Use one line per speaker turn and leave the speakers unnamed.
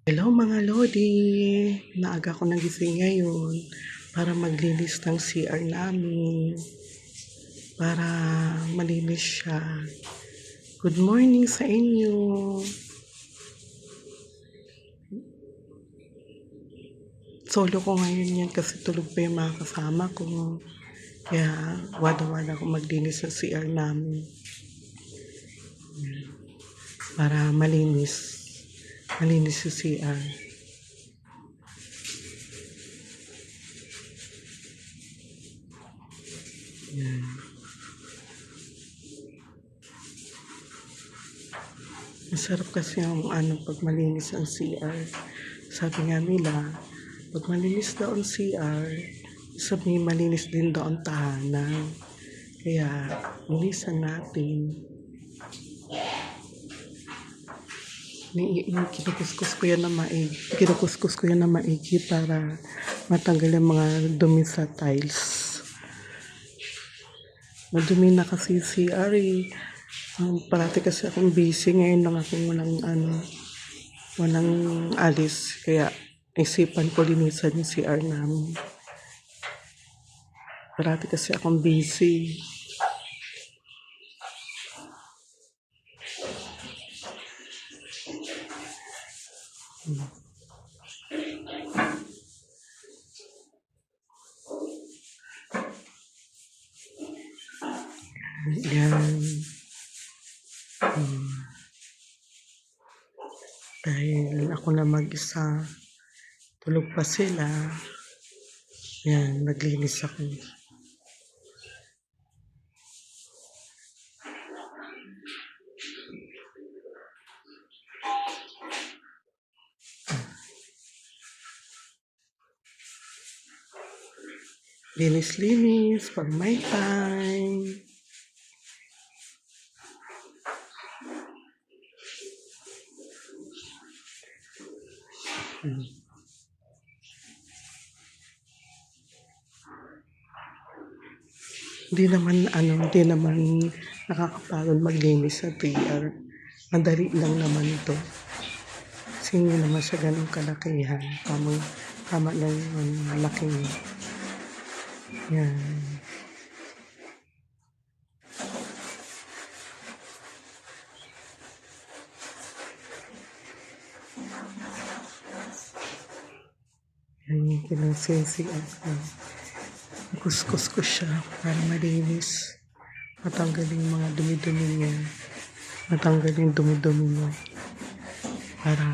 Hello mga lodi! Maaga ko nagising ngayon para maglinis ng CR namin para malinis siya. Good morning sa inyo! Solo ko ngayon yan kasi tulog pa yung mga kasama ko. Kaya wala ko maglinis ng CR namin para malinis yung CR. Yan. Masarap kasi yung pag malinis ang CR. Sabi nga nila, pag malinis daw ang CR, sabi malinis din daw ang tahanan. Kaya, linisan natin. Kinukuskus ko yan na maigi para matanggal yung mga dumi sa tiles. Madumi na kasi CR eh. Parati kasi akong busy ngayon lang akong walang alis. Kaya isipan ko linisan yung CR namin. Parati kasi akong busy. Yan. Dahil ako na mag-isa, tulog pa sila. Yan, naglinis ako. Linis pag may time. Hindi naman nakakapagod maglinis sa PR. Madali lang naman ito. Kasi hindi naman siya ganun kalakihan. Tama lang yung laki niya. Yan. Yan yung pinansensi ako. Kuskus ko siya para malinis. Matanggal yung mga dumi-dumi niya. Matanggal yung dumi-dumi niya. Para